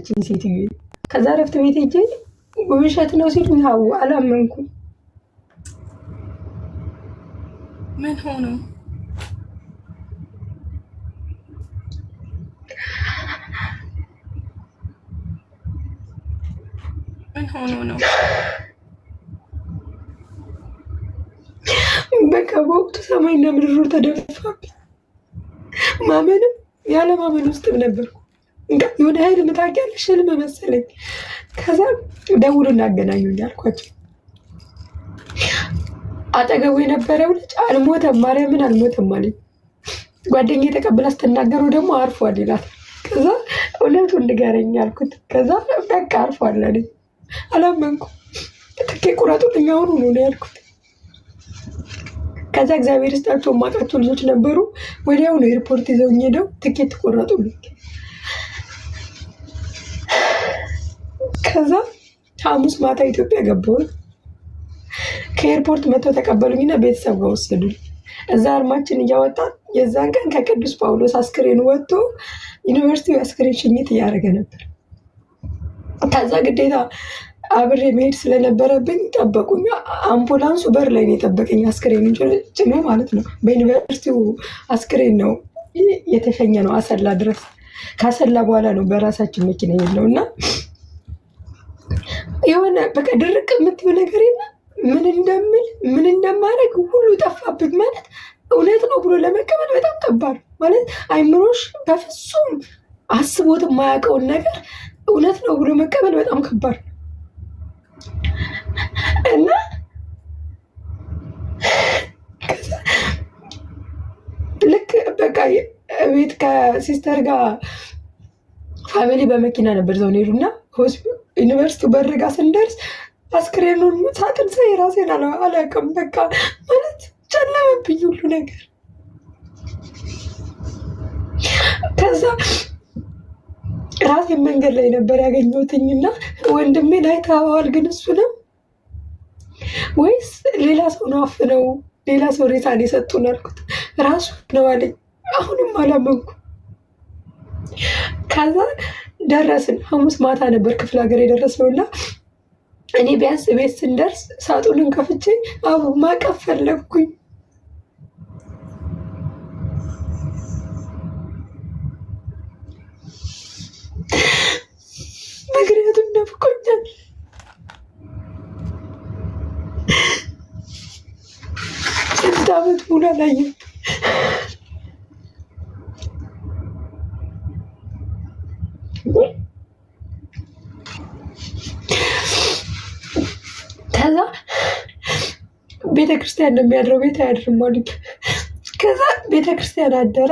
አለችኝ ሴትዮ። ከዛ ረፍት ቤት ሄጄ ውብሸት ነው ሲሉኝ ሀው አላመንኩም። ምን ሆኖ ነው? በቃ በወቅቱ ሰማይና ምድሩ ተደፋብኝ። ማመንም ያለ ማመን ውስጥም ነበርኩ። የሆነ ኃይል ምታውቂያለሽ ህልም መሰለኝ። ከዛ ደውሎ እናገናኙኝ አልኳቸው። አጠገቡ የነበረው ልጅ አልሞተም፣ ማርያምን አልሞተም አለኝ። ጓደኛዬ ተቀብላ ስትናገረው ደግሞ አርፏል ይላል። ከዛ እውነቱን ንገረኝ አልኩት። ከዛ በቃ አርፏል አለኝ። አላመንኩም። ትኬት ቁረጡልኝ አሁን ነው ያልኩት። ከዛ እግዚአብሔር ይስጣቸው የማውቃቸው ልጆች ነበሩ። ወዲያው ነው ኤርፖርት ይዘውኝ ሄደው ትኬት ቆረጡልኝ። ከዛ ሐሙስ ማታ ኢትዮጵያ ገባሁት። ከኤርፖርት መጥተው ተቀበሉኝና ቤተሰብ ጋር ወሰዱኝ። እዛ አርማችን እያወጣን የዛን ቀን ከቅዱስ ጳውሎስ አስክሬን ወጥቶ ዩኒቨርሲቲው አስክሬን ሽኝት እያደረገ ነበር። ከዛ ግዴታ አብሬ መሄድ ስለነበረብኝ ጠበቁኝ። አምቡላንሱ በር ላይ ነው የጠበቀኝ። አስክሬኑን ጭኖ ማለት ነው። በዩኒቨርሲቲው አስክሬን ነው የተሸኘ ነው አሰላ ድረስ። ካሰላ በኋላ ነው በራሳችን መኪና የለው እና የሆነ በቃ ድርቅ የምትይው ነገር የለ። ምን እንደማደርግ ሁሉ ጠፋብኝ። ማለት እውነት ነው ብሎ ለመቀበል በጣም ከባድ ማለት አይምሮሽ በፍጹም አስቦት የማያውቀውን ነገር እውነት ነው ብሎ መቀበል በጣም ከባድ እና ልክ በቃ ቤት ከሲስተር ጋር ፋሚሊ በመኪና ነበር ዘው ሄዱና ዩኒቨርሲቲ በርጋ ስንደርስ አስክሬኑን ሳጥን ሳይ ራሴን አላውቅም። በቃ ማለት ጨለመብኝ ሁሉ ነገር። ከዛ ራሴን መንገድ ላይ ነበር ያገኘሁትኝና ወንድሜን አይተኸዋል ግን እሱ ነው ወይስ ሌላ ሰው ነው አፍነው ሌላ ሰው ሬሳን የሰጡን አልኩት። ራሱ ነው አለኝ። አሁንም አላመንኩም። ከዛ ደረስን። ሐሙስ ማታ ነበር ክፍለ ሀገር የደረስነውና እኔ ቢያንስ ቤት ስንደርስ ሳጡንን ከፍቼ አቡ ማቀፍ ፈለግኩኝ። ምክንያቱም ናፍቆኛል። ስንት ዓመት ሙሉ አላየሁም። ከዛ ቤተክርስቲያን ነው የሚያድረው፣ ቤት አያድርም አሉኝ። ከዛ ቤተክርስቲያን አደረ።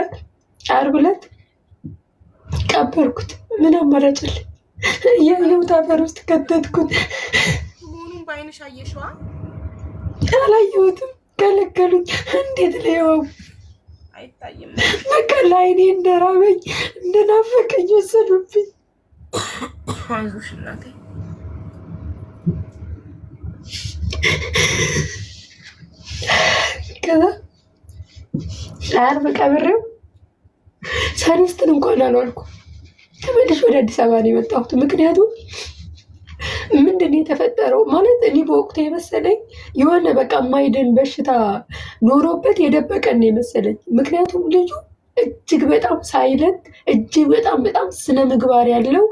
ዓርብ ዕለት ቀበርኩት። ምን አማራጭል የህይወት አፈር ውስጥ ከተትኩት። መሆኑን በዓይንሽ አየሽዋ? አላየሁትም፣ ከለከሉኝ። እንዴት ለየው አይታይም። በቃ ለዓይኔ እንደራበኝ እንደናፈቀኝ ወሰዱብኝ። አይዞሽ እናቴ። ከዛ ዓርብ ቀብሬው ሰለስትን እንኳን አልዋልኩም። ተመልሼ ወደ አዲስ አበባ ነው የመጣሁት። ምክንያቱም ምንድን ነው የተፈጠረው ማለት እኔ በወቅቱ የመሰለኝ የሆነ በቃ የማይድን በሽታ ኖሮበት የደበቀን የመሰለኝ። ምክንያቱም ልጁ እጅግ በጣም ሳይለንት እጅግ በጣም ስነ ምግባር ያለው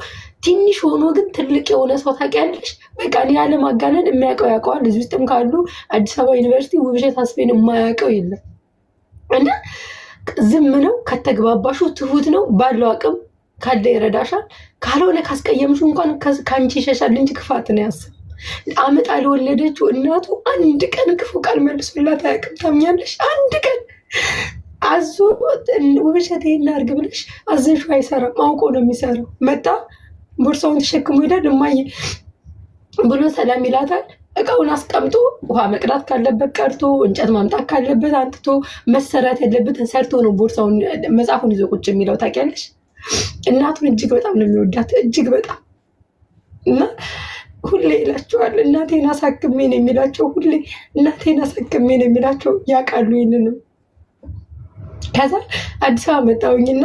ትንሽ ሆኖ ግን ትልቅ የሆነ ሰው ታውቂያለሽ። በቃ እኔ ያለማጋነን የሚያውቀው ያውቀዋል። እዚህ ውስጥም ካሉ አዲስ አበባ ዩኒቨርሲቲ ውብሸት አስቤን የማያውቀው የለም። እና ዝም ነው፣ ከተግባባሹ ትሁት ነው፣ ባለው አቅም ካለ ይረዳሻል፣ ካልሆነ ካስቀየምሹ እንኳን ከአንቺ ይሸሻል እንጂ ክፋት ነው ያስብ። አመጣ ለወለደችው እናቱ አንድ ቀን ክፉ ቃል መልሶላት አያውቅም። ታምኛለሽ? አንድ ቀን አዞ ውብሸት ይሄን አድርግ ብለሽ አዘሽው አይሰራም። አውቆ ነው የሚሰራው። መጣ ቦርሳውን ተሸክሞ ሄዳል። እማዬ ብሎ ሰላም ይላታል። እቃውን አስቀምጦ ውሃ መቅዳት ካለበት ቀርቶ እንጨት ማምጣት ካለበት አንጥቶ መሰራት ያለበትን ሰርቶ ነው ቦርሳውን መጽሐፉን ይዞ ቁጭ የሚለው ታውቂያለሽ። እናቱን እጅግ በጣም ነው የሚወዳት፣ እጅግ በጣም እና ሁሌ ይላቸዋል እናቴን አሳክሜ ነው የሚላቸው። ሁሌ እናቴን አሳክሜ ነው የሚላቸው። ያውቃሉ ይህንንም። ከዛ አዲስ አበባ መጣሁኝና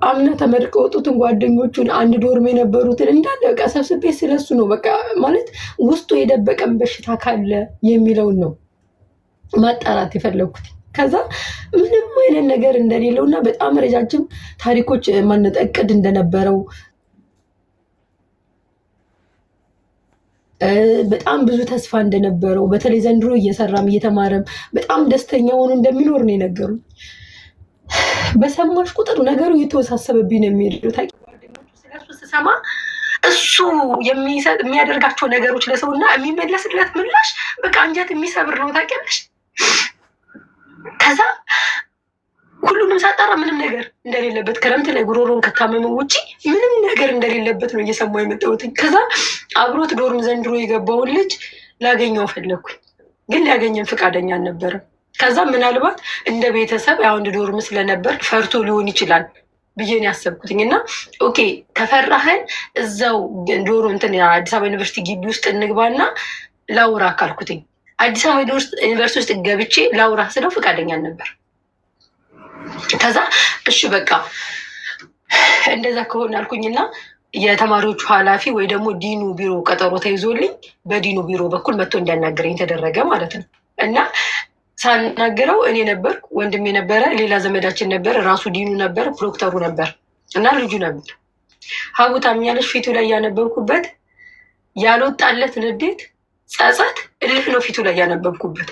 አምና ተመርቀው ወጡትን ጓደኞቹን አንድ ዶርም የነበሩትን እንዳለ በቃ ሰብስቤ ስለሱ ነው በቃ ማለት ውስጡ የደበቀን በሽታ ካለ የሚለውን ነው ማጣራት የፈለግኩት። ከዛ ምንም አይነት ነገር እንደሌለው እና በጣም ረጃጅም ታሪኮች ማነጠቅድ እንደነበረው በጣም ብዙ ተስፋ እንደነበረው በተለይ ዘንድሮ እየሰራም እየተማረም በጣም ደስተኛ ሆኖ እንደሚኖር ነው የነገሩ። በሰማሽ ቁጥር ነገሩ እየተወሳሰበብኝ ነው የሚሄደው። ጓደኞቹ ስለሱ ስሰማ እሱ የሚያደርጋቸው ነገሮች ለሰው እና የሚመለስለት ምላሽ በቃ አንጀት የሚሰብር ነው ታውቂያለሽ። ከዛ ሁሉንም ሳጣራ ምንም ነገር እንደሌለበት ክረምት ላይ ጉሮሮን ከታመመው ውጭ ምንም ነገር እንደሌለበት ነው እየሰማሁ የመጣሁት። ከዛ አብሮት ዶርም ዘንድሮ የገባውን ልጅ ላገኘው ፈለግኩኝ፣ ግን ሊያገኘን ፈቃደኛ አልነበረም። ከዛ ምናልባት እንደ ቤተሰብ አንድ ዶርም ስለነበር ፈርቶ ሊሆን ይችላል ብዬን ያሰብኩትኝ እና ኦኬ ከፈራህን እዛው ዶርም እንትን አዲስ አበባ ዩኒቨርሲቲ ግቢ ውስጥ እንግባና ላውራ ካልኩትኝ አዲስ አበባ ዩኒቨርሲቲ ውስጥ ገብቼ ላውራ ስለው ፈቃደኛ ነበር። ከዛ እሺ በቃ እንደዛ ከሆነ አልኩኝና የተማሪዎቹ ኃላፊ ወይ ደግሞ ዲኑ ቢሮ ቀጠሮ ተይዞልኝ በዲኑ ቢሮ በኩል መጥቶ እንዲያናገረኝ ተደረገ ማለት ነው። እና ሳናገረው እኔ ነበር፣ ወንድሜ ነበረ፣ ሌላ ዘመዳችን ነበር፣ ራሱ ዲኑ ነበር፣ ፕሮክተሩ ነበር እና ልጁ ነበር። ሀቡ ታምኛለሽ? ፊቱ ላይ ያነበብኩበት ያልወጣለት ንዴት፣ ጸጸት፣ እልህ ነው ፊቱ ላይ ያነበብኩበት።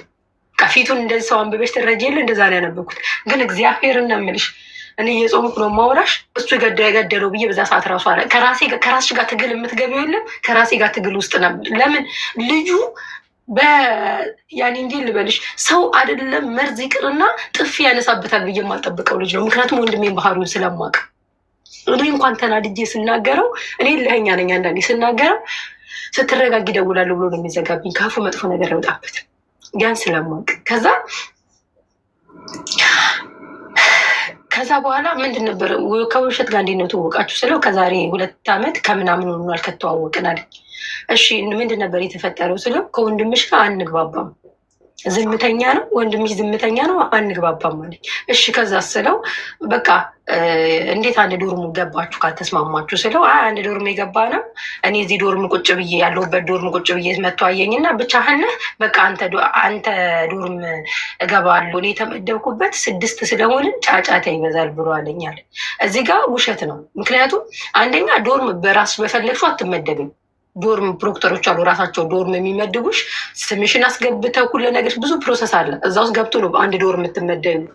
ፊቱን እንደዚህ ሰው አንብበሽ ትረጂ የለ እንደዛ ነው ያነበብኩት። ግን እግዚአብሔርን ነው የምልሽ እኔ እየጾምኩ ነው ማውራሽ። እሱ የገደለው ብዬ በዛ ሰዓት ራሱ አለ ከራስሽ ጋር ትግል የምትገቢው የለም ከራሴ ጋር ትግል ውስጥ ነበር። ለምን ልጁ ያኔ እንዲህ ልበልሽ ሰው አይደለም መርዝ ይቅርና ጥፊ ያነሳበታል ብዬ የማልጠብቀው ልጅ ነው። ምክንያቱም ወንድሜን ባህሪውን ስለማውቅ እኔ እንኳን ተናድጄ ስናገረው እኔ ለኛ ነኝ አንዳንዴ ስናገረው ስትረጋጊ እደውላለሁ ብሎ ነው የሚዘጋብኝ። ካፉ መጥፎ ነገር ያወጣበት ያን ስለማውቅ ከዛ በኋላ ምንድን ነበር ከውብሸት ጋር እንዴት ነው ተዋወቃችሁ ስለው ከዛሬ 2 ዓመት ከምናምን ሆኗል ከተዋወቅን አለኝ። እሺ ምንድን ነበር የተፈጠረው ስለው ከወንድምሽ ጋር አንግባባም፣ ዝምተኛ ነው ወንድምሽ ዝምተኛ ነው አንግባባም አለኝ። እሺ ከዛ ስለው በቃ እንዴት አንድ ዶርም ገባችሁ ካልተስማማችሁ ስለው አንድ ዶርም የገባ ነው እኔ እዚህ ዶርም ቁጭ ብዬ ያለሁበት ዶርም ቁጭ ብዬ መጥቶ አየኝና ብቻህን በቃ አንተ ዶርም እገባለሁ እኔ የተመደብኩበት 6 ስለሆንን ጫጫታ ይበዛል ብሎ አለኝ አለ። እዚህ ጋር ውሸት ነው። ምክንያቱም አንደኛ ዶርም በራስሽ በፈለግሽው አትመደብም። ዶርም ፕሮክተሮች አሉ ራሳቸው ዶርም የሚመድቡሽ። ስምሽን አስገብተው ሁሉ ነገር ብዙ ፕሮሰስ አለ። እዛ ውስጥ ገብቶ ነው አንድ ዶርም የምትመደቢው።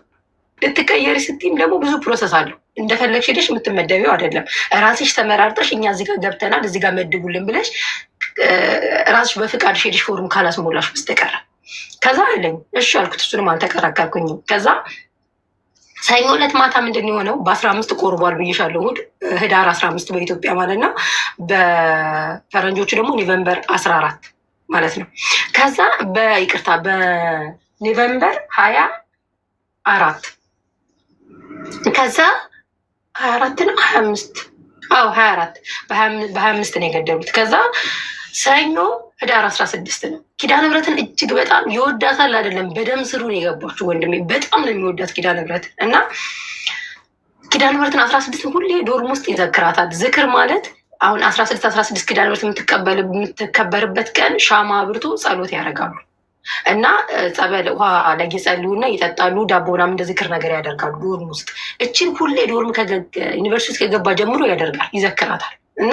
ልትቀየሪ ስትይም ደግሞ ብዙ ፕሮሰስ አለው። እንደፈለግሽ ሄደሽ የምትመደቢው አይደለም። ራስሽ ተመራርጠሽ እኛ እዚህ ጋር ገብተናል እዚህ ጋር መድቡልን ብለሽ ራስሽ በፍቃድሽ ሄደሽ ፎርም ካላስሞላሽ በስተቀር። ከዛ አለኝ እሺ አልኩት። እሱንም አልተከራከርኩኝም። ከዛ ሰኞ ዕለት ማታ ምንድን የሆነው በ15 ቆርቧል ብዬሻለሁ። እሑድ ህዳር 15 በኢትዮጵያ ማለት ነው። በፈረንጆቹ ደግሞ ኖቬምበር 14 ማለት ነው። ከዛ በይቅርታ በኖቬምበር 24 ከዛ 24 ነው 25 24 በ25 ነው የገደሉት። ከዛ ሰኞ ህዳር 16 ነው። ኪዳነ ምሕረትን እጅግ በጣም ይወዳታል። አይደለም በደም ስሩን የገባችው ወንድሜ በጣም ነው የሚወዳት ኪዳነ ምሕረትን እና ኪዳነ ምሕረትን 16 ሁሌ ዶርም ውስጥ ይዘክራታል። ዝክር ማለት አሁን 16 ኪዳነ ምሕረት የምትከበርበት ቀን ሻማ አብርቶ ጸሎት ያደርጋሉ እና ጸበል ውሃ ላይ ይጸልዩና ይጠጣሉ። ዳቦ ምናምን እንደ ዝክር ነገር ያደርጋሉ ዶርም ውስጥ። እችን ሁሌ ዶርም ዩኒቨርሲቲ ውስጥ ከገባ ጀምሮ ያደርጋል፣ ይዘክራታል እና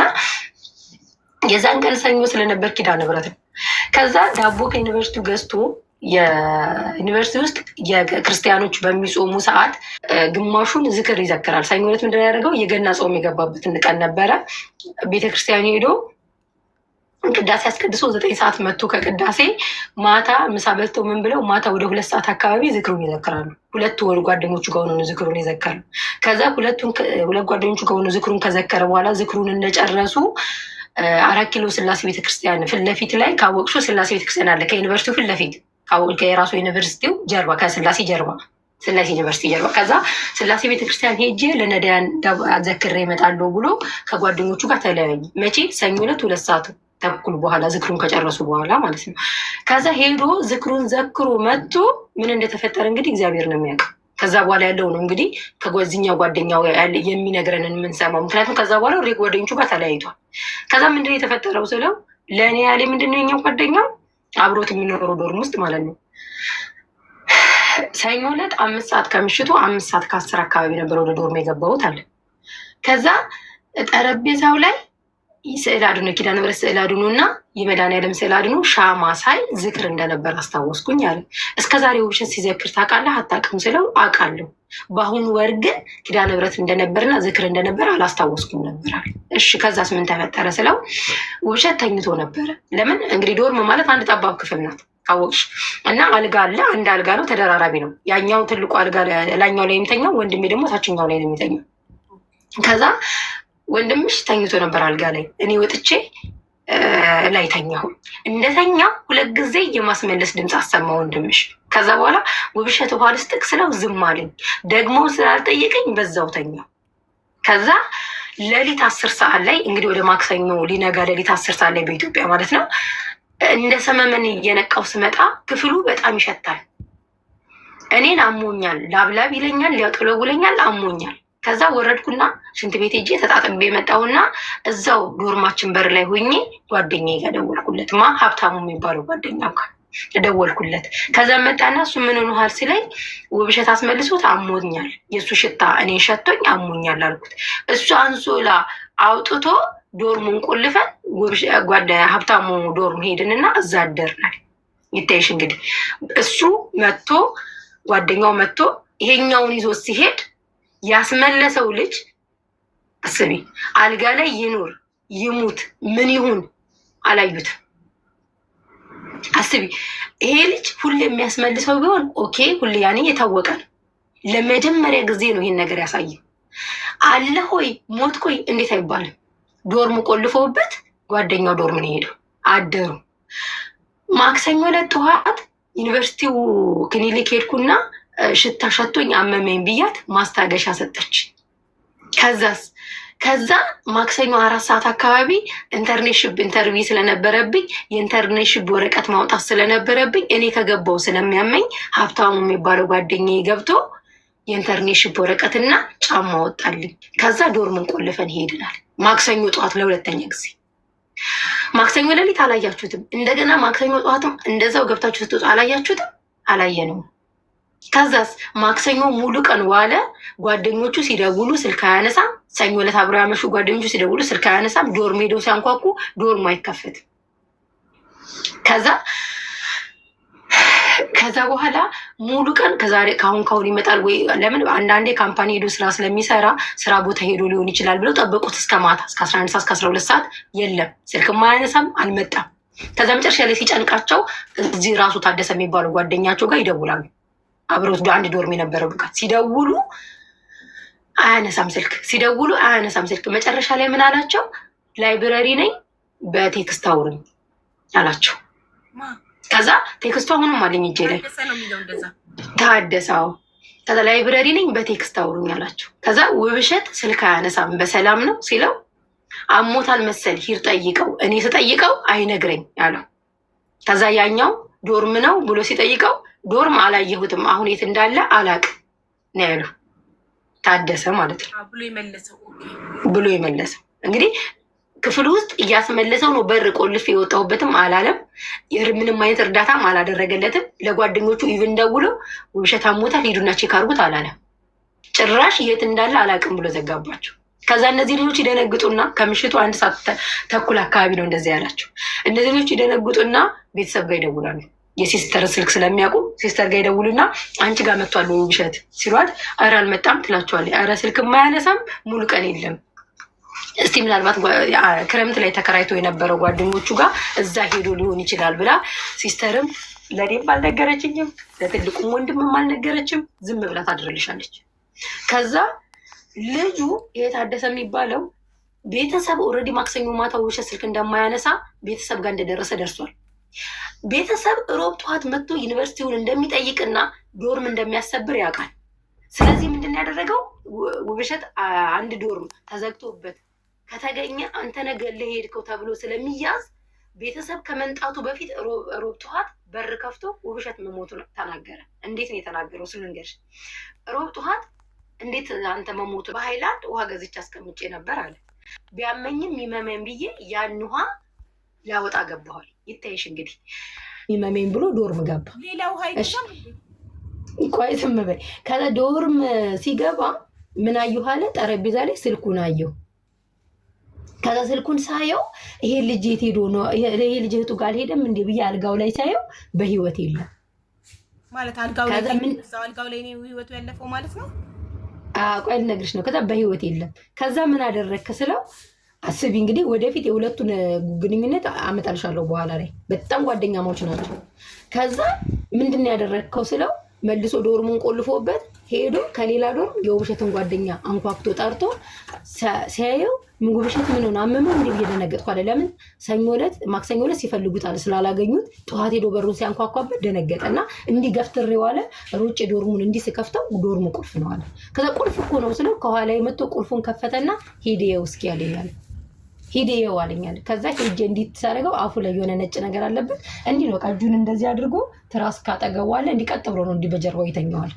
የዛን ቀን ሰኞ ስለነበር ኪዳነ ምሕረት ነው። ከዛ ዳቦ ከዩኒቨርሲቲው ገዝቶ የዩኒቨርሲቲ ውስጥ የክርስቲያኖች በሚጾሙ ሰዓት ግማሹን ዝክር ይዘክራል። ሰኞ ዕለት ምንድን ያደርገው የገና ጾም የገባበትን ቀን ነበረ። ቤተክርስቲያን ሄዶ ቅዳሴ አስቀድሶ 9 ሰዓት መጥቶ ከቅዳሴ ማታ ምሳ በልተው ምን ብለው ማታ ወደ 2 ሰዓት አካባቢ ዝክሩን ይዘክራሉ። ሁለቱ ጓደኞቹ ጋር ሆነው ዝክሩን ይዘክራሉ። ከዛ ሁለት ጓደኞቹ ጋር ሆነው ዝክሩን ከዘከረ በኋላ ዝክሩን እንደጨረሱ 4 ኪሎ ስላሴ ቤተክርስቲያን ፊት ለፊት ላይ ካወቅሹ ስላሴ ቤተክርስቲያን አለ። ከዩኒቨርሲቲው ፊት ለፊት የራሱ ዩኒቨርሲቲው ጀርባ ከስላሴ ጀርባ ስላሴ ዩኒቨርሲቲ ጀርባ። ከዛ ስላሴ ቤተክርስቲያን ሄጄ ለነዳያን አዘክሬ እመጣለሁ ብሎ ከጓደኞቹ ጋር ተለያዩ። መቼ? ሰኞ ዕለት 2 ሰዓት ተኩል በኋላ ዝክሩን ከጨረሱ በኋላ ማለት ነው። ከዛ ሄዶ ዝክሩን ዘክሮ መጥቶ ምን እንደተፈጠረ እንግዲህ እግዚአብሔር ነው የሚያውቀው። ከዛ በኋላ ያለው ነው እንግዲህ ከጓዝኛው ጓደኛው የሚነግረንን የምንሰማው። ምክንያቱም ከዛ በኋላ ወደ ጓደኞቹ ጋር ተለያይቷል። ከዛ ምንድን የተፈጠረው ስለው ለእኔ ያሌ ምንድን ነው የኛው ጓደኛው አብሮት የሚኖረው ዶርም ውስጥ ማለት ነው። ሰኞ ዕለት 5 ሰዓት ከምሽቱ 5 ሰዓት ከ10 አካባቢ ነበር ወደ ዶርም የገባሁት አለ። ከዛ ጠረጴዛው ላይ ስዕል አድኖ ኪዳነ ምሕረት ስዕል አድኖ እና የመድኃኒዓለም ስዕል አድኖ ሻማ ሳይ ዝክር እንደነበር አስታወስኩኝ አለ። እስከዛሬ ውብሸት ሲዘክር ታውቃለህ አታውቅም ስለው አውቃለሁ፣ በአሁኑ ወር ግን ኪዳነ ምሕረት እንደነበርና ዝክር እንደነበር አላስታወስኩም ነበር አለ። እሺ ከዛስ ምን ተፈጠረ ስለው ውብሸት ተኝቶ ነበረ። ለምን እንግዲህ ዶርም ማለት አንድ ጠባብ ክፍል ናት ካወቅሽ፣ እና አልጋ አለ፣ አንድ አልጋ ነው፣ ተደራራቢ ነው። ያኛው ትልቁ አልጋ ላኛው ላይ የሚተኛው፣ ወንድሜ ደግሞ ታችኛው ላይ ነው የሚተኛው። ከዛ ወንድምሽ ተኝቶ ነበር አልጋ ላይ፣ እኔ ወጥቼ ላይ ተኛሁ። እንደተኛ 2 ጊዜ የማስመለስ ድምፅ አሰማ ወንድምሽ። ከዛ በኋላ ውብሸት ውሃ ልስጥቅ ስለው ዝም አለኝ። ደግሞ ስላልጠየቀኝ በዛው ተኛው። ከዛ ሌሊት 10 ሰዓት ላይ እንግዲህ ወደ ማክሰኞ ሊነጋ ሌሊት 10 ሰዓት ላይ በኢትዮጵያ ማለት ነው፣ እንደ ሰመመን እየነቃው ስመጣ ክፍሉ በጣም ይሸታል። እኔን አሞኛል፣ ላብላብ ይለኛል፣ ሊያጠለጉለኛል፣ አሞኛል። ከዛ ወረድኩና ሽንት ቤት ሄጄ ተጣጥቤ የመጣውና እዛው ዶርማችን በር ላይ ሆኜ ጓደኛዬ ጋር ደወልኩለት። ሀብታሙ የሚባለው ጓደኛው ጋር ደወልኩለት። ከዛ መጣና እሱ ምን ሆነሃል ሲለኝ ውብሸት አስመልሶት አሞኛል፣ የእሱ ሽታ እኔን ሸቶኝ አሞኛል አልኩት። እሱ አንሶላ አውጥቶ ዶርሙን ቆልፈን ሀብታሙ ዶርም ሄድንና እዛ አደርናል። ይታይሽ እንግዲህ እሱ መጥቶ ጓደኛው መጥቶ ይሄኛውን ይዞ ሲሄድ ያስመለሰው ልጅ አስቢ፣ አልጋ ላይ ይኑር ይሙት ምን ይሁን አላዩትም። አስቢ፣ ይሄ ልጅ ሁሌ የሚያስመልሰው ቢሆን ኦኬ፣ ሁሌ ያኔ የታወቀ ነው። ለመጀመሪያ ጊዜ ነው ይሄን ነገር ያሳየው። አለ ሆይ ሞት ቆይ እንዴት አይባልም። ዶርሙ ቆልፈውበት ጓደኛው ዶርም ነው ሄደው አደሩ። ማክሰኞ ዕለት ጠዋት ዩኒቨርሲቲው ክሊኒክ ሄድኩና ሽታ ሸቶኝ አመመኝ ብያት ማስታገሻ ሰጠች። ከዛ ማክሰኞ 4 ሰዓት አካባቢ ኢንተርኔሽፕ ኢንተርቪው ስለነበረብኝ የኢንተርኔሽፕ ወረቀት ማውጣት ስለነበረብኝ እኔ ከገባው ስለሚያመኝ ሀብታሙ የሚባለው ጓደኛዬ ገብቶ የኢንተርኔሽፕ ወረቀትና ጫማ ወጣልኝ። ከዛ ዶርምን ቆልፈን ሄድናል። ማክሰኞ ጠዋት ለሁለተኛ ጊዜ። ማክሰኞ ሌሊት አላያችሁትም። እንደገና ማክሰኞ ጠዋትም እንደዛው ገብታችሁ ስትወጡ አላያችሁትም? አላየነውም። ከዛስ ማክሰኞ ሙሉ ቀን ዋለ። ጓደኞቹ ሲደውሉ ስልክ አያነሳም። ሰኞ ዕለት አብረው ያመሹ ጓደኞቹ ሲደውሉ ስልክ አያነሳም። ዶርም ሄደው ሲያንኳኩ ዶርሙ አይከፈትም። ከዛ በኋላ ሙሉ ቀን ካሁን ይመጣል ወይ ለምን አንዳንዴ ካምፓኒ ሄዶ ስራ ስለሚሰራ ስራ ቦታ ሄዶ ሊሆን ይችላል ብለው ጠበቁት እስከ ማታ እስከ 11 ሰዓት እስከ 12 ሰዓት የለም፣ ስልክም አያነሳም፣ አልመጣም። ከዛ መጨረሻ ላይ ሲጨንቃቸው እዚህ ራሱ ታደሰ የሚባለው ጓደኛቸው ጋር ይደውላሉ። አብሮት በአንድ ዶርም የነበረው ጋር ሲደውሉ አያነሳም ስልክ፣ ሲደውሉ አያነሳም ስልክ። መጨረሻ ላይ ምን አላቸው? ላይብረሪ ነኝ በቴክስት አውሩኝ አላቸው። ከዛ ቴክስቱ አሁንም አለኝ እጄ ላይ ታደሰው። ከዛ ላይብረሪ ነኝ በቴክስት አውሩኝ አላቸው። ከዛ ውብሸት ስልክ አያነሳም በሰላም ነው ሲለው አሞታል መሰል ሂር ጠይቀው፣ እኔ ስጠይቀው አይነግረኝ አለው። ከዛ ያኛው ዶርም ነው ብሎ ሲጠይቀው ዶርም አላየሁትም አሁን የት እንዳለ አላቅም ነው ያለው። ታደሰ ማለት ነው ብሎ የመለሰው እንግዲህ ክፍል ውስጥ እያስመለሰው ነው። በር ቆልፍ የወጣሁበትም አላለም። ምንም አይነት እርዳታም አላደረገለትም። ለጓደኞቹ ኢቭን ደውለው ውብሸት አሞታል ሂዱና ቼክ አድርጉት አላለም። ጭራሽ የት እንዳለ አላቅም ብሎ ዘጋባቸው። ከዛ እነዚህ ልጆች ይደነግጡና ከምሽቱ 1 ሰዓት ተኩል አካባቢ ነው እንደዚህ ያላቸው። እነዚህ ልጆች ይደነግጡና ቤተሰብ ጋር ይደውላሉ። የሲስተር ስልክ ስለሚያውቁ ሲስተር ጋር ይደውሉና አንቺ ጋር መጥቷል ውብሸት ሲሏት ኧረ አልመጣም ትላቸዋለች። ኧረ ስልክ ማያነሳም ሙሉ ቀን የለም። እስቲ ምናልባት ክረምት ላይ ተከራይቶ የነበረው ጓደኞቹ ጋር እዛ ሄዶ ሊሆን ይችላል ብላ ሲስተርም ለእኔም አልነገረችኝም፣ ለትልቁም ወንድምም አልነገረችም። ዝም ብላ ታድርልሻለች። ከዛ ልጁ የታደሰ የሚባለው ቤተሰብ ኦልሬዲ ማክሰኞ ማታ ውብሸት ስልክ እንደማያነሳ ቤተሰብ ጋር እንደደረሰ ደርሷል። ቤተሰብ ሮብ ጠዋት መጥቶ ዩኒቨርሲቲውን እንደሚጠይቅና ዶርም እንደሚያሰብር ያውቃል። ስለዚህ ምንድን ያደረገው ውብሸት አንድ ዶርም ተዘግቶበት ከተገኘ አንተ ነገ ለሄድከው ተብሎ ስለሚያዝ ቤተሰብ ከመንጣቱ በፊት ሮብ ጠዋት በር ከፍቶ ውብሸት መሞቱን ተናገረ። እንዴት ነው የተናገረው? ስልንገርሽ ሮብ ጠዋት እንዴት አንተ መሞቱ በሃይላንድ ውሃ ገዝቼ አስቀምጬ ነበር አለ። ቢያመኝም ይመመን ብዬ ያን ውሃ ላወጣ ገባኋል። ይታይሽ እንግዲህ ይመመን ብሎ ዶርም ገባ። ሌላ ውሃ ይገዛም ቆይ ዝም በይ። ከዛ ዶርም ሲገባ ምን አየሁ አለ፣ ጠረጴዛ ላይ ስልኩን አየሁ። ከዛ ስልኩን ሳየው ይሄ ልጅ የት ሄዶ ነው? ይሄ ልጅ እህቱ ጋር አልሄደም እንዴ ብዬ አልጋው ላይ ሳየው በህይወት የለም ማለት አልጋው ላይ ነው ህይወቱ ያለፈው ማለት ነው። ቆይ ልነግርሽ ነው። ከዛ በህይወት የለም። ከዛ ምን አደረግክ ስለው አስቢ እንግዲህ ወደፊት የሁለቱን ግንኙነት አመጣልሻለሁ በኋላ ላይ በጣም ጓደኛሞች ናቸው። ከዛ ምንድን ነው ያደረግከው ስለው መልሶ ዶርሙን ቆልፎበት ሄዶ ከሌላ ዶርም የውብሸትን ጓደኛ አንኳኩቶ ጠርቶ ሲያየው ውብሸት ምን ሆነ አመመው እንዴ ብዬ ደነገጥኩ አለ። ለምን ማክሰኞ ዕለት ሲፈልጉታል ስላላገኙት ጠዋት ሄዶ በሩን ሲያንኳኳበት ደነገጠና እንዲህ ገፍትሬው አለ። ሩጭ ዶርሙን እንዲህ ስከፍተው ዶርሙ ቁልፍ ነው አለ። ከዛ ቁልፍ እኮ ነው ስለው ከኋላ መጥቶ ቁልፉን ከፈተና ሂዴው እስኪ ያለኛል ሂዴው አለኛል። ከዛ ሄጄ እንዲትሳረገው አፉ ላይ የሆነ ነጭ ነገር አለበት እንዲህ ነው እጁን እንደዚህ አድርጎ ትራስ ካጠገዋለ እንዲቀጥ ብሎ ነው እንዲህ በጀርባው ይተኛዋል።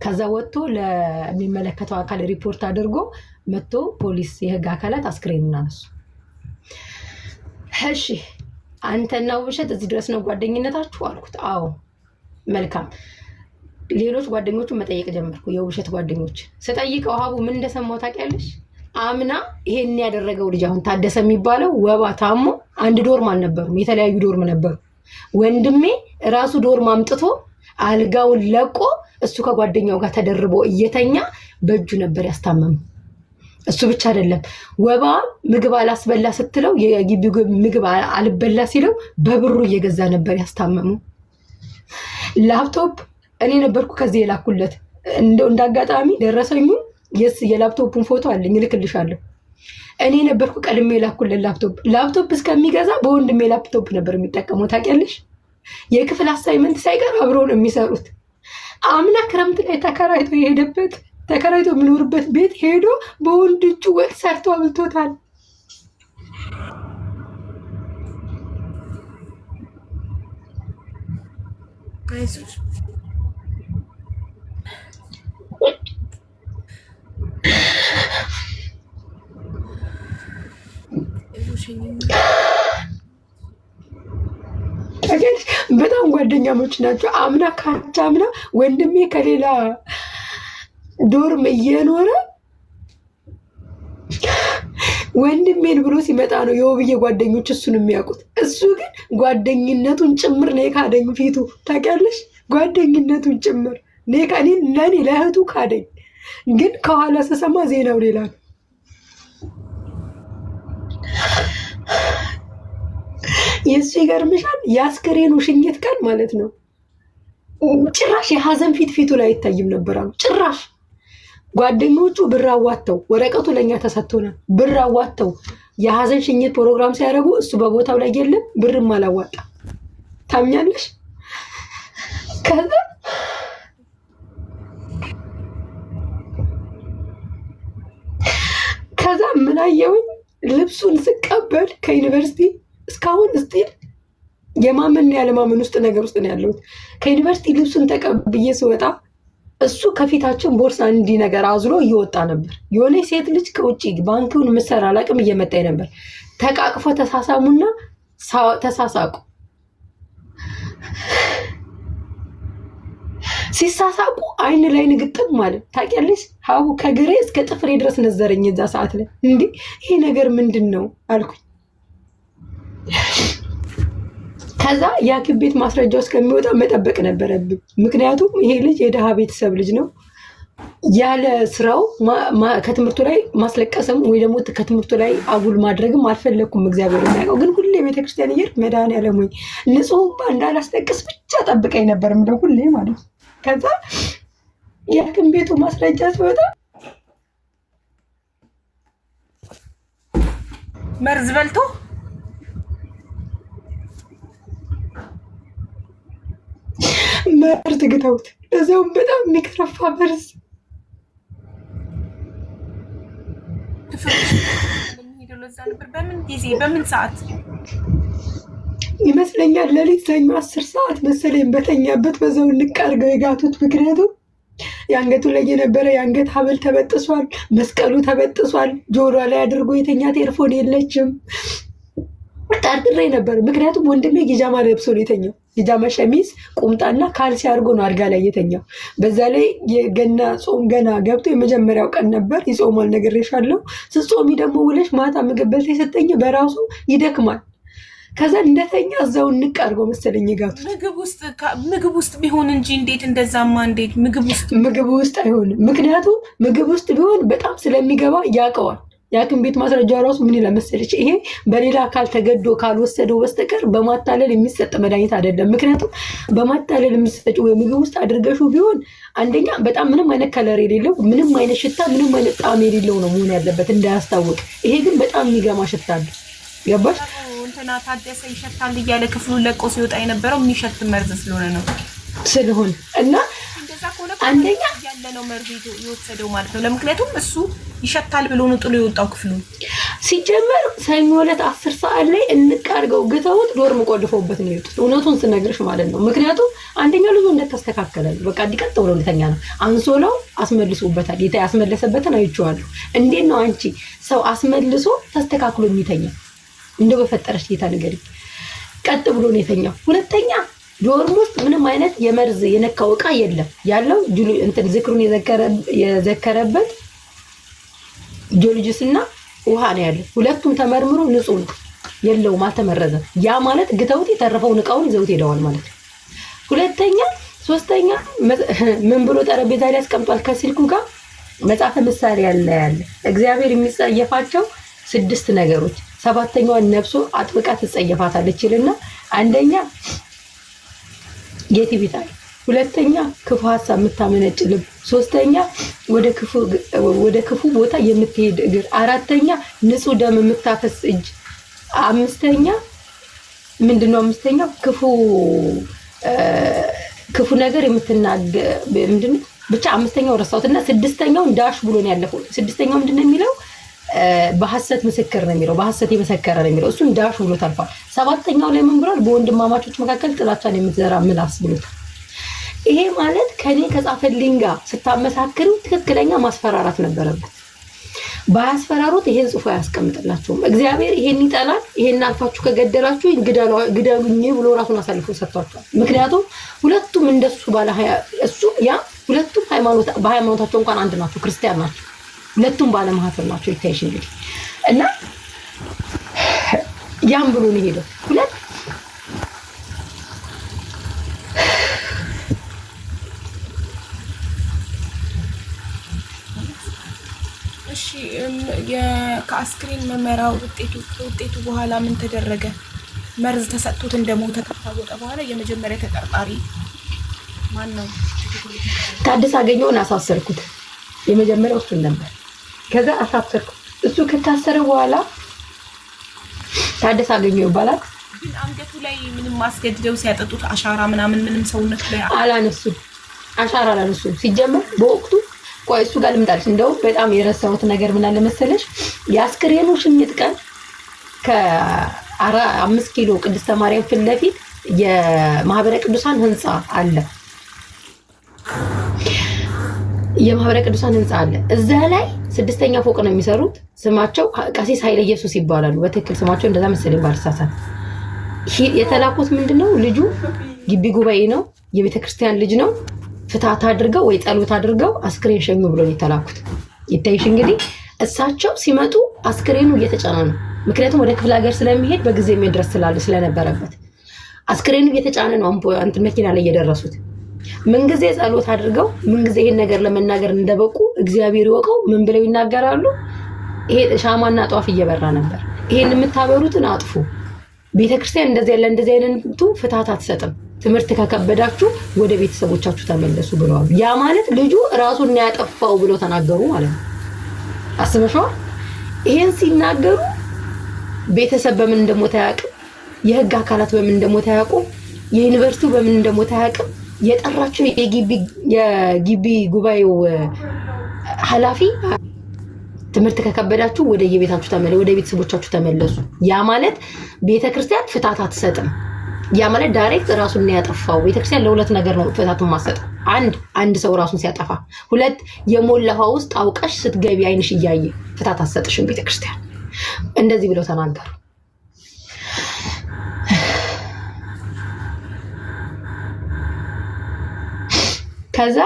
ከዛ ወጥቶ ለሚመለከተው አካል ሪፖርት አድርጎ መጥቶ ፖሊስ የህግ አካላት አስክሬኑን አነሱ። እሺ አንተና ውብሸት እዚህ ድረስ ነው ጓደኝነታችሁ አልኩት። አዎ መልካም። ሌሎች ጓደኞቹን መጠየቅ ጀመርኩ። የውብሸት ጓደኞች ስጠይቀው ሀቡ ምን እንደሰማው ታውቂያለሽ? አምና ይሄን ያደረገው ልጅ አሁን ታደሰ የሚባለው ወባ ታሞ አንድ ዶርም አልነበሩም፣ የተለያዩ ዶርም ነበሩ። ወንድሜ ራሱ ዶርም አምጥቶ አልጋውን ለቆ እሱ ከጓደኛው ጋር ተደርቦ እየተኛ በእጁ ነበር ያስታመሙ። እሱ ብቻ አይደለም፣ ወባ ምግብ አላስበላ ስትለው የግቢው ምግብ አልበላ ሲለው በብሩ እየገዛ ነበር ያስታመሙ። ላፕቶፕ እኔ ነበርኩ ከዚህ የላኩለት። እንደው እንዳጋጣሚ ደረሰኙ የላፕቶፑን ፎቶ አለኝ እልክልሻለሁ። እኔ ነበርኩ ቀድሜ የላኩለት ላፕቶፕ እስከሚገዛ በወንድሜ ላፕቶፕ ነበር የሚጠቀመው ታውቂያለሽ። የክፍል አሳይመንት ሳይቀር አብረው ነው የሚሰሩት። አምና ክረምት ላይ ተከራይቶ የሚኖርበት ቤት ሄዶ በወንድ እጁ ወጥ ሰርቶ አብልቶታል። በጣም ጓደኛሞች ናቸው። አምና ወንድሜ ከሌላ ዶርም እየኖረ ወንድሜን ብሎ ሲመጣ ነው የውብዬ ጓደኞች እሱን የሚያውቁት። እሱ ግን ጓደኝነቱን ጭምር ነው የካደኝ። ፊቱ ታውቂያለሽ፣ ጓደኝነቱን ጭምር ለእኔ ለእህቱ ካደኝ። ግን ከኋላ ስሰማ ዜናው ሌላ ነው። የእሱ ይገርምሻል፣ የአስከሬኑ ሽኝት ቀን ማለት ነው ጭራሽ የሀዘን ፊቱ ላይ አይታይም ነበር አሉ። ጭራሽ ጓደኞቹ ብር አዋጥተው ወረቀቱ ለእኛ ተሰጥቶናል። ብር አዋጥተው የሀዘን ሽኝት ፕሮግራም ሲያደርጉ እሱ በቦታው ላይ የለም፣ ብርም አላዋጣ። ታምኛለሽ? ከዛ ምን አየሁኝ፣ ልብሱን ስቀበል ከዩኒቨርሲቲ እስካሁን እስቲል የማመን ያለማመን ውስጥ ነገር ውስጥ ነው ያለሁት። ከዩኒቨርሲቲ ልብሱን ተቀብዬ ስወጣ እሱ ከፊታችን ቦርሳ እንዲህ ነገር አዝሎ እየወጣ ነበር። የሆነ ሴት ልጅ ከውጭ ባንኪውን ምሰራ አላቅም እየመጣኝ ነበር። ተቃቅፎ ተሳሳሙና ተሳሳቁ። ሲሳሳቁ አይን ላይ ንግጥም ማለት ታውቂያለሽ። ሀቡ ከግሬ እስከ ጥፍሬ ድረስ ነዘረኝ። እዛ ሰዓት ላይ እንዴ ይሄ ነገር ምንድን ነው አልኩኝ። ከዛ የሐኪም ቤት ማስረጃው እስከሚወጣ መጠበቅ ነበረብኝ። ምክንያቱም ይሄ ልጅ የድሃ ቤተሰብ ልጅ ነው። ያለ ስራው ከትምህርቱ ላይ ማስለቀስም ወይ ደግሞ ከትምህርቱ ላይ አጉል ማድረግም አልፈለኩም። እግዚአብሔር የሚያውቀው። ግን ሁሌ ቤተክርስቲያን እየሄድኩ መድኃኒዓለም ወይ ንጹህ እንዳላስጠቅስ ብቻ ጠብቀኝ ነበር የምለው ሁሌ ማለት ነው። ከዛ የሐኪም ቤቱ ማስረጃ ሲወጣ መርዝ በልቶ መርዝ ግተውት፣ እዛውም በጣም የሚከረፋ መርዝ። በዛ ነበር። በምን ጊዜ በምን ሰዓት ይመስለኛል ሌሊት ሰኞ 10 ሰዓት መሰለኝ በተኛበት በዛው እንቃርገው የጋቱት። ምክንያቱም የአንገቱ ላይ የነበረ የአንገት ሀብል ተበጥሷል፣ መስቀሉ ተበጥሷል። ጆሮ ላይ አድርጎ የተኛት ኤርፎን የለችም። ጠርጥሬ ነበር። ምክንያቱም ወንድሜ ጊጃማ ለብሶ ነው የተኛው። ጊጃማ ሸሚዝ፣ ቁምጣና ካልሲ አድርጎ ነው አልጋ ላይ የተኛው። በዛ ላይ የገና ጾም ገና ገብቶ የመጀመሪያው ቀን ነበር። ይጾማል ነግሬሻለሁ። ስትጾሚ ደግሞ ውለሽ ማታ ምግብ በልተሽ የሰጠኝ በራሱ ይደክማል። ከዛ እንደተኛ እዛው እንቃርገው መሰለኝ የጋቱት። ምግብ ውስጥ ቢሆን እንጂ እንዴት እንደዛማ እንዴት ምግብ ውስጥ አይሆንም። ምክንያቱም ምግብ ውስጥ ቢሆን በጣም ስለሚገባ ያውቀዋል። የሐኪም ቤት ማስረጃ ራሱ ምን ይላል መሰለች? ይሄ በሌላ አካል ተገዶ ካልወሰደው በስተቀር በማታለል የሚሰጥ መድኃኒት አይደለም። ምክንያቱም በማታለል የሚሰጠው ወይ ምግብ ውስጥ አድርገሽው ቢሆን አንደኛ በጣም ምንም አይነት ከለር የሌለው ምንም አይነት ሽታ ምንም አይነት ጣዕም የሌለው ነው መሆን ያለበት እንዳያስታውቅ። ይሄ ግን በጣም የሚገማ ሽታ አለ። ገባሽ? እንትና ታደሰ ይሸታል እያለ ክፍሉን ለቆ ሲወጣ የነበረው የሚሸት መርዝ ስለሆነ እና አንደኛ ያለ ነው መርዝ የወሰደው ማለት ነው። ለምክንያቱም እሱ ይሸታል ብሎ ነው ጥሎ የወጣው ክፍሉን። ሲጀመር ሰኞ ዕለት 10 ሰዓት ላይ እንቃርገው ግተውት ዶርም ቆልፈውበት ነው የወጡት። እውነቱን ስነግርሽ ማለት ነው። ምክንያቱም አንደኛ ልጁ እንደተስተካከለ ነው። በቃ እንዲቀጥ ብሎ እንደተኛ ነው። አንሶላው አስመልሶበታል። ጌታ ያስመለሰበትን አይቼዋለሁ። እንዴት ነው አንቺ ሰው አስመልሶ ተስተካክሎ የሚተኛ? እንደው በፈጠረሽ ጌታ ነገር ቀጥ ብሎ ነው የተኛው። ሁለተኛ ዶርም ውስጥ ምንም አይነት የመርዝ የነካው ዕቃ የለም። ያለው ዝክሩን የዘከረበት ጆልጅስ እና ውሃ ነው ያለው። ሁለቱም ተመርምሮ ንጹህ ነው፣ የለውም፣ አልተመረዘም። ያ ማለት ግተውት የተረፈውን ዕቃውን ይዘውት ሄደዋል ማለት ነው። ሶስተኛ ምን ብሎ ጠረጴዛ ላይ አስቀምጧል ከስልኩ ጋር መጽሐፈ ምሳሌ ያለ እግዚአብሔር የሚጸየፋቸው 6 ነገሮች 7ኛዋን ነፍሱ አጥብቃ ትጸየፋታለች ይልና አንደኛ የትዕቢት፣ ሁለተኛ ክፉ ሀሳብ የምታመነጭ ልብ፣ ሶስተኛ ወደ ክፉ ቦታ የምትሄድ እግር፣ አራተኛ ንጹህ ደም የምታፈስ እጅ፣ አምስተኛ ክፉ ነገር የምትናገር ምንድነው ብቻ አምስተኛው ረሳሁትና ስድስተኛው ዳሽ ብሎ ነው ያለፈው። ስድስተኛው ምንድነው የሚለው በሐሰት ምስክር ነው የሚለው፣ በሐሰት የመሰከረ ነው የሚለው። እሱን ዳሽ ብሎ ታልፏል። 7ኛው ላይ ምን ብሏል? በወንድማማቾች መካከል ጥላቻን የምትዘራ ምላስ ብሎታል። ይሄ ማለት ከኔ ከጻፈልኝ ጋር ስታመሳክሩ ትክክለኛ ማስፈራራት ነበረበት። ባያስፈራሩት ይሄን ጽፎ አያስቀምጥላቸውም። እግዚአብሔር ይሄን ይጠላል። ይሄን አልፋችሁ ከገደላችሁ ግደሉኝ ብሎ ራሱን አሳልፎ ሰጥቷቸዋል። ምክንያቱም ሁለቱም እንደሱ ሁለቱም በሃይማኖታቸው እንኳን አንድ ናቸው፣ ክርስቲያን ናቸው። ሁለቱም ባለማህተብ ናቸው። ይታይሽ እንግዲህ እና ያም ብሎ ነው ሄደው ከአስክሬን መመራ ውጤቱ በኋላ ምን ተደረገ? መርዝ ተሰጥቶት እንደሞተ ከታወቀ በኋላ የመጀመሪያ ተጠርጣሪ ማን ነው? ታደሰ አገኘውን አሳሰርኩት። የመጀመሪያው እሱ ነበር። ከዛ አሳሰርኩት። እሱ ከታሰረ በኋላ ታደሰ አገኘው ይባላል። ግን አንገቱ ላይ ምንም ማስገድደው ሲያጠጡት አሻራ ምንም ሰውነት ላይ አሻራ አላነሱም። ሲጀመር በወቅቱ ቆይ እሱ ጋር ልምጣልሽ። እንደው በጣም የረሳሁት ነገር ምን አለ መሰለሽ? የአስክሬኑ ሽኝት ቀን ከ5 ኪሎ ቅድስተ ማርያም ፊት ለፊት የማህበረ ቅዱሳን ህንጻ አለ። እዛ ላይ 6ኛ ፎቅ ነው የሚሰሩት። ስማቸው ቀሲስ ኃይለ ኢየሱስ ይባላሉ። በትክክል ስማቸው እንደዛ መሰለኝ ባልሳሳት። የተላኩት ምንድነው? ልጁ ግቢ ጉባኤ ነው፣ የቤተክርስቲያን ልጅ ነው። ፍታት አድርገው ወይ ጸሎት አድርገው አስክሬን ሸኙ ብሎ ይተላኩት። ይታይሽ እንግዲህ እሳቸው ሲመጡ አስክሬኑ እየተጫነ ነው። ምክንያቱም ወደ ክፍለ ሀገር ስለሚሄድ በጊዜ መድረስ ስለነበረበት አስክሬኑ እየተጫነ ነው። አንተ መኪና ላይ እየደረሱት ምንጊዜ ጸሎት አድርገው ምንጊዜ ይሄን ነገር ለመናገር እንደበቁ እግዚአብሔር ይወቀው ምን ብለው ይናገራሉ? ይሄ ሻማና ጧፍ እየበራ ነበር። ይሄን የምታበሩትን አጥፉ፣ ቤተክርስቲያን እንደዚህ አይነቱ ፍታት አትሰጥም፣ ትምህርት ከከበዳችሁ ወደ ቤተሰቦቻችሁ ተመለሱ ብለዋል። ያ ማለት ልጁ ራሱን ያጠፋው ብሎ ተናገሩ ማለት ነው። አስበሽዋል? ይሄን ሲናገሩ ቤተሰብ በምን እንደሞተ አያውቅም፣ የህግ አካላት በምን እንደሞተ አያውቁም፣ የዩኒቨርሲቲው በምን እንደሞተ አያውቅም። የጠራቸው የግቢ ጉባኤው ኃላፊ ትምህርት ከከበዳችሁ ወደ የቤታችሁ ተመለሱ፣ ወደ ቤተሰቦቻችሁ ተመለሱ። ያ ማለት ቤተክርስቲያን ፍታት አትሰጥም። ያ ማለት ዳይሬክት ራሱን ነው ያጠፋው። ቤተክርስቲያን ለሁለት ነገር ነው ፍታቱን ማሰጥ። አንድ ሰው ራሱን ሲያጠፋ፣ ሁለት የሞላው ውስጥ አውቀሽ ስትገቢ አይንሽ እያየ ፍታት አትሰጥሽም ቤተክርስቲያን። እንደዚህ ብለው ተናገሩ። ከዛ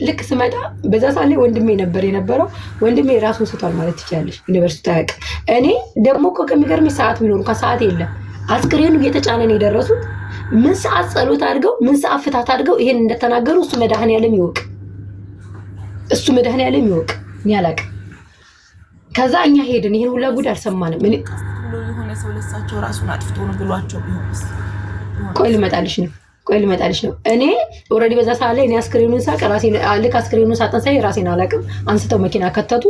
ልክ ስመጣ በዛ ሳለ ወንድሜ ነበር የነበረው። ወንድሜ ራሱን ስቷል ማለት ትችላለሽ። ዩኒቨርሲቲ ታያቅ። እኔ ደግሞ እኮ ከሚገርምሽ ሰዓት ቢኖር ከሰዓት የለም አስክሬኑ እየተጫነን የደረሱት ምን ሰዓት ጸሎት አድርገው ምን ሰዓት ፍታት አድርገው ይሄን እንደተናገሩ እሱ መድኃኒዓለም ይወቅ፣ እሱ መድኃኒዓለም ይወቅ። ያላቅ ከዛ እኛ ሄድን። ይሄን ሁላ ጉድ አልሰማንም። ምን የሆነ ሰው ለሳቸው ራሱን አጥፍቶ ነው ብሏቸው ቢሆንስ? ቆይ ልመጣልሽ ነው። እኔ ኦልሬዲ በዛ ሰዓት ላይ እኔ አስክሬኑን ሳቅ ራሴን ልክ አስክሬኑን ሳጠን ሳይ ራሴን አላቅም። አንስተው መኪና ከተቱ፣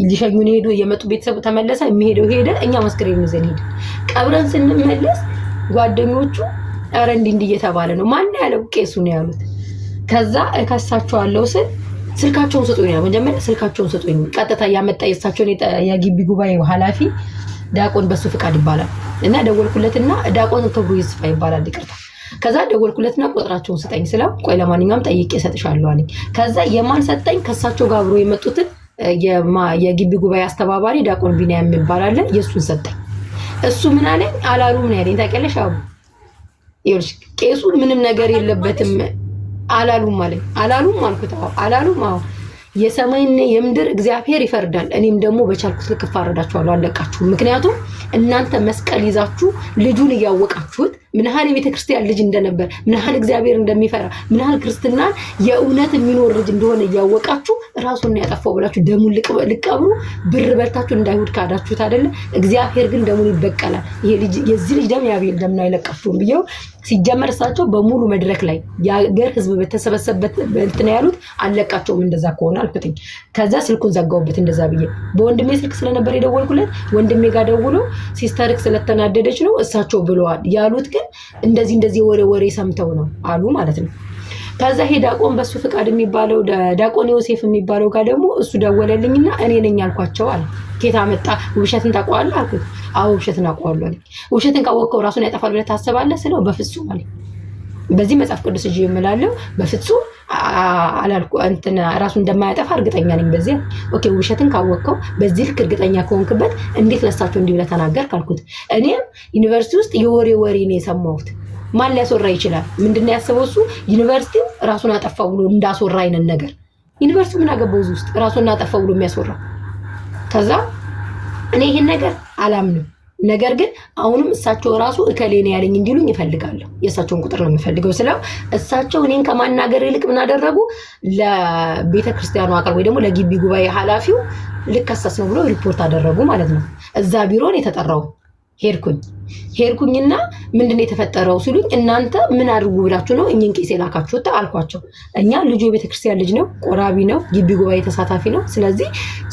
ሊሸኙን ሄዱ። የመጡ ቤተሰብ ተመለሰ፣ የሚሄደው ሄደ። እኛ አስክሬኑን ይዘን ሄድን። ቀብረን ስንመለስ ጓደኞቹ ኧረ እንዲህ እየተባለ ነው። ማን ያለው? ቄሱ ነው ያሉት። ከዛ እከሳቸዋለሁ ስል ስልካቸውን ስጡኝ ነው መጀመሪያ። ስልካቸውን ስጡኝ ቀጥታ ያመጣ የእሳቸውን የግቢ ጉባኤ ኃላፊ ዲያቆን በሱ ፍቃድ ይባላል እና ደወልኩለትና ዲያቆን ክብሩ ይስፋ ይባላል ይቅርታ። ከዛ ደወልኩለትና ቁጥራቸውን ስጠኝ ስለው ቆይ ለማንኛውም ጠይቄ እሰጥሻለሁ አለኝ። ከዛ የማን ሰጠኝ? ከሳቸው ጋር አብሮ የመጡትን የግቢ ጉባኤ አስተባባሪ ዲያቆን ቢኒያም ይባላል። የሱን ሰጠኝ። እሱ ምን አለኝ? አላሉም ነው ያለኝ። ታውቂያለሽ? ይኸውልሽ ቄሱ ምንም ነገር የለበትም አላሉም አለኝ። አላሉም አልኩት። አላሉም። የሰማይና የምድር እግዚአብሔር ይፈርዳል። እኔም ደግሞ በቻልኩት ልክ እፋረዳችኋለሁ፣ አለቃችሁም። ምክንያቱም እናንተ መስቀል ይዛችሁ ልጁን እያወቃችሁት ምን ያህል የቤተክርስቲያን ልጅ እንደነበር፣ ምን ያህል እግዚአብሔር እንደሚፈራ፣ ምን ያህል ክርስትናን የእውነት የሚኖር ልጅ እንደሆነ እያወቃችሁ ራሱን ያጠፋው ብላችሁ ደሙን ልቀብሩ ብር በልታችሁ እንዳይሁድ ካዳችሁት አይደለ? እግዚአብሔር ግን ደሙን ይበቀላል። ይሄ ልጅ የዚህ ልጅ ደም የአቤል ደም ነው አይለቃችሁም ብየው ሲጀመር እሳቸው በሙሉ መድረክ ላይ የሀገር ህዝብ በተሰበሰበበት እንትን ያሉት አለቃቸውም። እንደዛ ከሆነ አልኩትኝ። ከዛ ስልኩን ዘጋውበት እንደዛ ብዬ በወንድሜ ስልክ ስለነበር የደወልኩለት ወንድሜ ጋር ደውሎ ሲስተርክ ስለተናደደች ነው እሳቸው ብለዋል ያሉት። ግን እንደዚህ ወሬ ሰምተው ነው አሉ ማለት ነው። ከዛ ዲያቆን በሱ ፍቃድ የሚባለው ዲያቆን ዮሴፍ የሚባለው ጋር ደግሞ እሱ ደወለልኝና እኔ ነኝ አልኳቸው አለ። ኬታ መጣ? ውብሸትን ታውቀዋለህ አልኩት። አዎ ውብሸትን አውቀዋለሁ አለኝ። ውብሸትን ካወቅከው ራሱን ያጠፋል ብለህ ታስባለህ ስለው በፍጹም አለኝ። በዚህ መጽሐፍ ቅዱስ እጅ የምላለው በፍጹም አላልኩ እንትን ራሱን እንደማያጠፋ እርግጠኛ ነኝ። በዚህ ኦኬ ውብሸትን ካወቅከው በዚህ ልክ እርግጠኛ ከሆንክበት እንዴት ለሳቸው እንዲህ ብለህ ተናገርክ አልኩት። እኔም ዩኒቨርሲቲ ውስጥ የወሬ ነው የሰማሁት። ማን ሊያስወራ ይችላል? ምንድነው ያሰበው እሱ? ዩኒቨርሲቲው ራሱን አጠፋው ብሎ እንዳስወራ አይነት ነገር። ዩኒቨርሲቲው ምን አገባው እዚህ ውስጥ ራሱን አጠፋው ብሎ የሚያስወራ? ከዛ እኔ ይሄን ነገር አላምንም። ነገር ግን አሁንም እሳቸው ራሱ እከሌ ነው ያለኝ እንዲሉኝ እፈልጋለሁ። የእሳቸውን ቁጥር ነው የምፈልገው ስለው እሳቸው እኔን ከማናገር ይልቅ ምን አደረጉ? ለቤተ ክርስቲያኑ አቀር ወይ ደግሞ ለግቢ ጉባኤ ኃላፊው ልከሰስ ነው ብሎ ሪፖርት አደረጉ ማለት ነው። እዛ ቢሮን የተጠራው ሄድኩኝና ምንድነው የተፈጠረው ሲሉኝ እናንተ ምን አድርጉ ብላችሁ ነው እኚህን ቄስ የላካችሁት አልኳቸው። እኛ ልጁ የቤተክርስቲያን ልጅ ነው፣ ቆራቢ ነው፣ ግቢ ጉባኤ ተሳታፊ ነው። ስለዚህ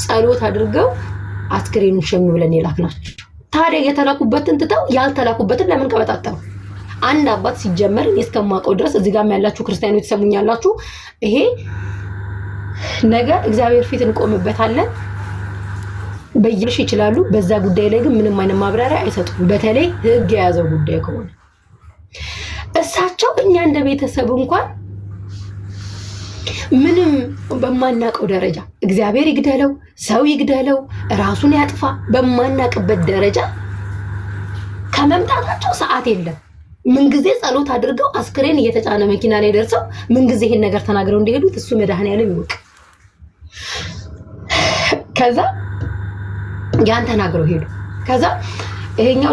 ጸሎት አድርገው አስክሬኑን ሸኙ ብለን የላክናቸው። ታዲያ የተላኩበትን ትተው ያልተላኩበትን ለምን ቀበጣጠሩ? አንድ አባት ሲጀመር እስከማውቀው ድረስ እዚህ ጋር ያላችሁ ክርስቲያኖች ተሰሙኛላችሁ። ይሄ ነገር እግዚአብሔር ፊት እንቆምበታለን በይልሽ ይችላሉ። በዛ ጉዳይ ላይ ግን ምንም አይነት ማብራሪያ አይሰጡም። በተለይ ህግ የያዘው ጉዳይ ከሆነ እሳቸው እኛ እንደ ቤተሰብ እንኳን ምንም በማናቀው ደረጃ እግዚአብሔር ይግደለው ሰው ይግደለው ራሱን ያጥፋ በማናቅበት ደረጃ ከመምጣታቸው ሰዓት የለም። ምንጊዜ ጸሎት አድርገው አስክሬን እየተጫነ መኪና ላይ ደርሰው ምንጊዜ ይሄን ነገር ተናግረው እንደሄዱት እሱ መድኃኒዓለም ይወቅ። ከዛ ያን ተናግረው ሄዱ። ከዛ ይሄኛው